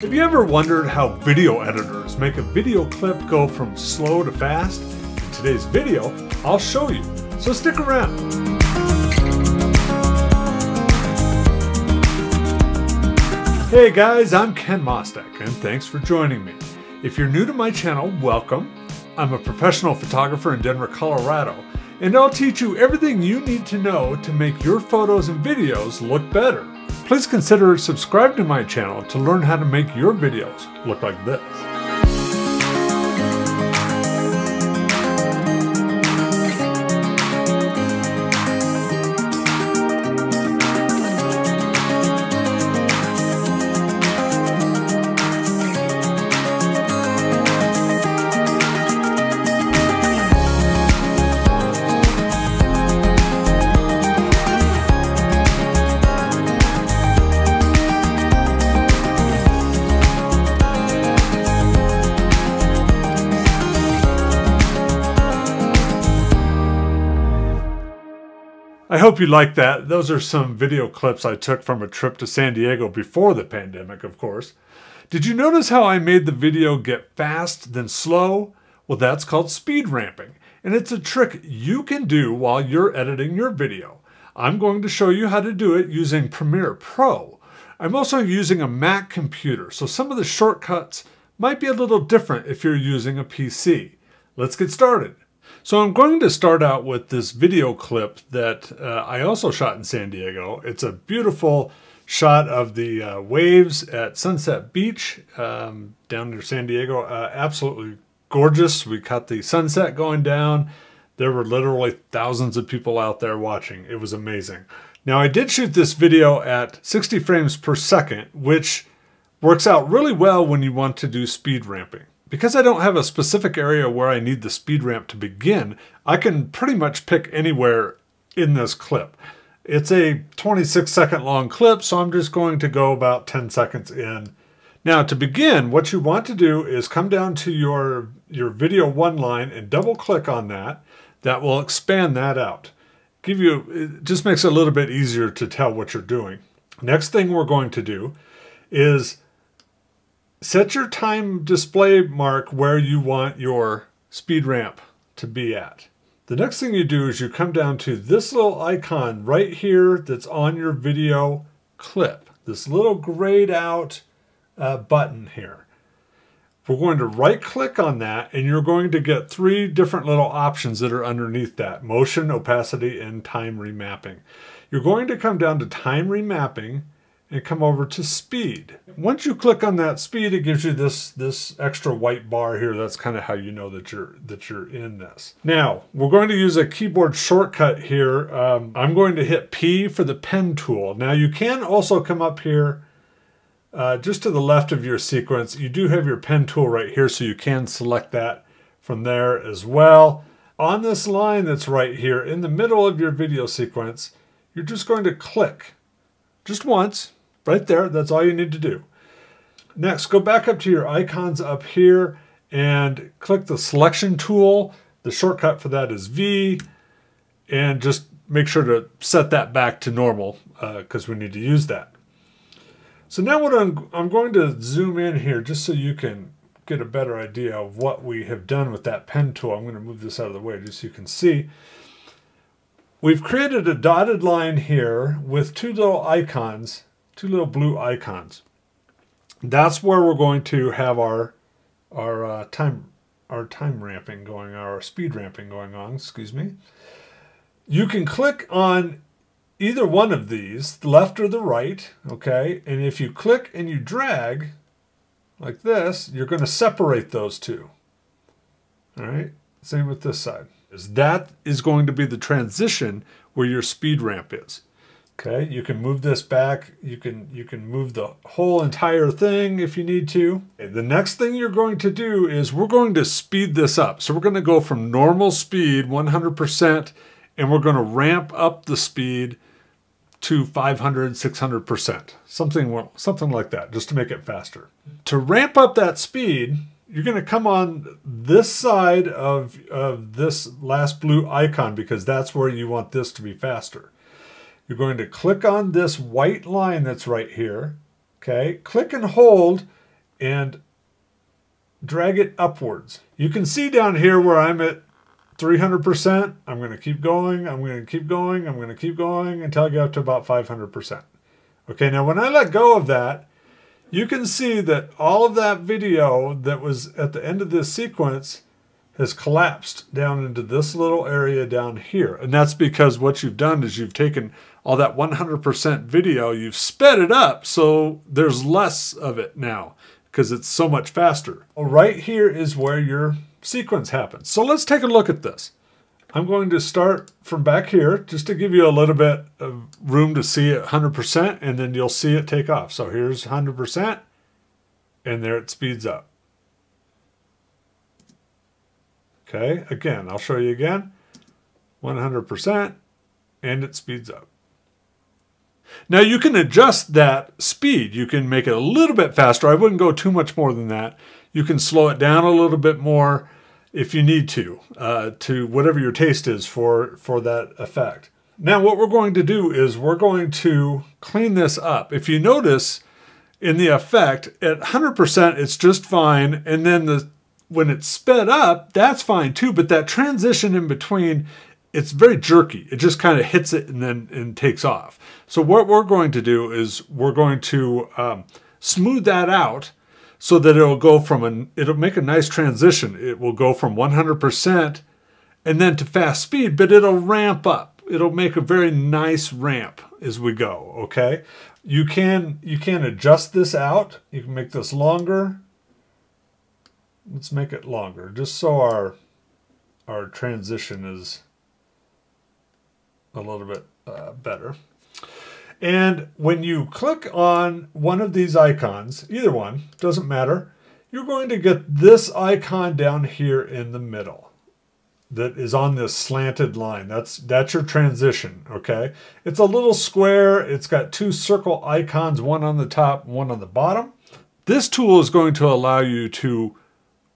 Have you ever wondered how video editors make a video clip go from slow to fast? In today's video, I'll show you, so stick around. Hey guys, I'm Ken Mostek, and thanks for joining me. If you're new to my channel, welcome. I'm a professional photographer in Denver, Colorado, and I'll teach you everything you need to know to make your photos and videos look better. Please consider subscribing to my channel to learn how to make your videos look like this. I hope you like that. Those are some video clips I took from a trip to San Diego before the pandemic, of course. Did you notice how I made the video get fast, then slow? Well, that's called speed ramping, and it's a trick you can do while you're editing your video. I'm going to show you how to do it using Premiere Pro. I'm also using a Mac computer, so some of the shortcuts might be a little different if you're using a PC. Let's get started. So I'm going to start out with this video clip that I also shot in San Diego. It's a beautiful shot of the waves at Sunset Beach down near San Diego. Absolutely gorgeous. We caught the sunset going down. There were literally thousands of people out there watching. It was amazing. Now I did shoot this video at 60 frames per second, which works out really well when you want to do speed ramping. Because I don't have a specific area where I need the speed ramp to begin, I can pretty much pick anywhere in this clip. It's a 26-second long clip, so I'm just going to go about 10 seconds in. Now to begin, what you want to do is come down to your video one line and double click on that. That will expand that out. It just makes it a little bit easier to tell what you're doing. Next thing we're going to do is set your time display mark where you want your speed ramp to be at. The next thing you do is you come down to this little icon right here that's on your video clip. This little grayed out button here. We're going to right click on that and you're going to get three different little options that are underneath that: motion, opacity, and time remapping. You're going to come down to time remapping and come over to speed. Once you click on that speed, it gives you this extra white bar here. That's kind of how you know that you're in this. Now, we're going to use a keyboard shortcut here. I'm going to hit P for the pen tool. Now, you can also come up here just to the left of your sequence. You do have your pen tool right here, so you can select that from there as well. On this line that's right here in the middle of your video sequence, you're just going to click just once. Right there, that's all you need to do. Next, go back up to your icons up here and click the selection tool. The shortcut for that is V, and just make sure to set that back to normal because we need to use that. So now what I'm going to zoom in here just so you can get a better idea of what we have done with that pen tool. I'm going to move this out of the way just so you can see. We've created a dotted line here with two little icons, two little blue icons. That's where we're going to have our time ramping going, our speed ramping going on, excuse me. You can click on either one of these, the left or the right, okay? And if you click and you drag like this, you're going to separate those two. All right, same with this side. That is going to be the transition where your speed ramp is. Okay, you can move this back. You can move the whole entire thing if you need to. Okay, the next thing you're going to do is we're going to speed this up. So we're going to go from normal speed, 100%, and we're going to ramp up the speed to 500, 600%, something like that, just to make it faster. To ramp up that speed, you're going to come on this side of this last blue icon because that's where you want this to be faster. You're going to click on this white line that's right here. Okay, click and hold, and drag it upwards. You can see down here where I'm at 300%. I'm going to keep going. I'm going to keep going. I'm going to keep going until I get up to about 500%. Okay, now when I let go of that, you can see that all of that video that was at the end of this sequence has collapsed down into this little area down here. And that's because what you've done is you've taken all that 100% video, you've sped it up so there's less of it now because it's so much faster. Well, right here is where your sequence happens. So let's take a look at this. I'm going to start from back here just to give you a little bit of room to see it 100%, and then you'll see it take off. So here's 100%, and there it speeds up. Okay, again, I'll show you again. 100%, and it speeds up. Now you can adjust that speed. You can make it a little bit faster. I wouldn't go too much more than that. You can slow it down a little bit more if you need to whatever your taste is for that effect. Now what we're going to do is we're going to clean this up. If you notice in the effect, at 100% it's just fine, and then when it's sped up, that's fine too, but that transition in between, it's very jerky. It just kind of hits it and takes off. So what we're going to do is we're going to smooth that out so that it'll make a nice transition. It will go from 100% and then to fast speed, but it'll ramp up. It'll make a very nice ramp as we go, okay? You can adjust this out. You can make this longer. Let's make it longer, just so our transition is a little bit better. And when you click on one of these icons, either one, doesn't matter, you're going to get this icon down here in the middle that is on this slanted line. That's your transition, okay? It's a little square. It's got two circle icons, one on the top, one on the bottom. This tool is going to allow you to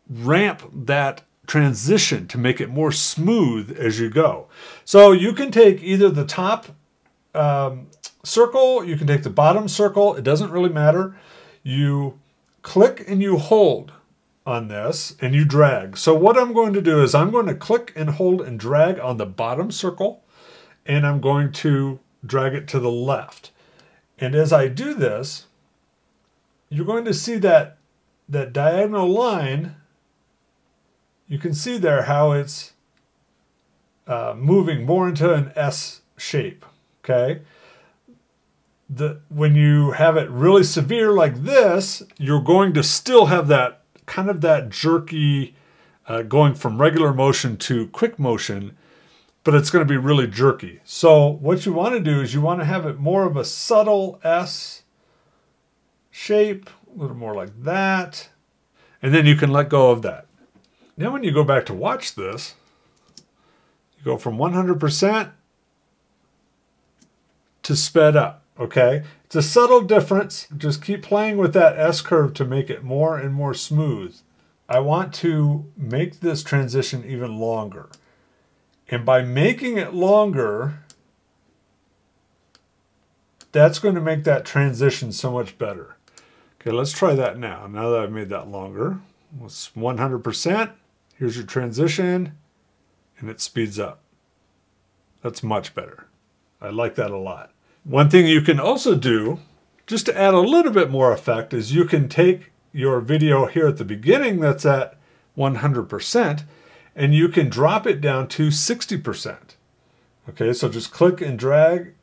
ramp that transition to make it more smooth as you go. So you can take either the top circle, you can take the bottom circle, it doesn't really matter. You click and you hold on this and you drag. So what I'm going to do is I'm going to click and hold and drag on the bottom circle, and I'm going to drag it to the left. And as I do this, you're going to see that diagonal line. You can see there how it's moving more into an S shape, okay? When you have it really severe like this, you're going to still have that kind of that jerky going from regular motion to quick motion, but it's going to be really jerky. So what you want to do is you want to have it more of a subtle S shape, a little more like that, and then you can let go of that. Now when you go back to watch this, you go from 100% to sped up, okay? It's a subtle difference. Just keep playing with that S-curve to make it more and more smooth. I want to make this transition even longer. And by making it longer, that's going to make that transition so much better. Okay, let's try that now. Now that I've made that longer, it's 100%. Here's your transition, and it speeds up. That's much better. I like that a lot. One thing you can also do, just to add a little bit more effect, is you can take your video here at the beginning that's at 100%, and you can drop it down to 60%. Okay, so just click and drag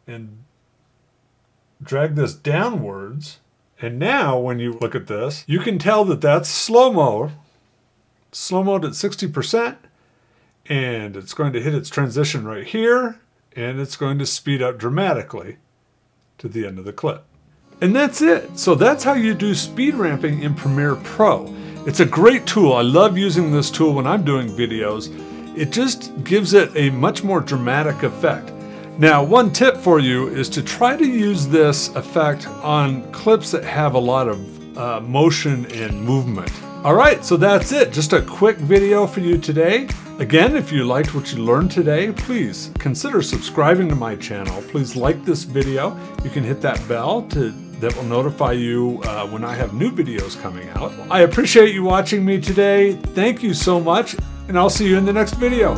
this downwards. And now when you look at this, you can tell that that's slow-mo at 60%, and it's going to hit its transition right here, and it's going to speed up dramatically to the end of the clip. And that's it. So that's how you do speed ramping in Premiere Pro. It's a great tool. I love using this tool when I'm doing videos. It just gives it a much more dramatic effect. Now, one tip for you is to try to use this effect on clips that have a lot of motion and movement. All right, so that's it. Just a quick video for you today. Again, if you liked what you learned today, please consider subscribing to my channel. Please like this video. You can hit that bell to that will notify you when I have new videos coming out. I appreciate you watching me today. Thank you so much, and I'll see you in the next video.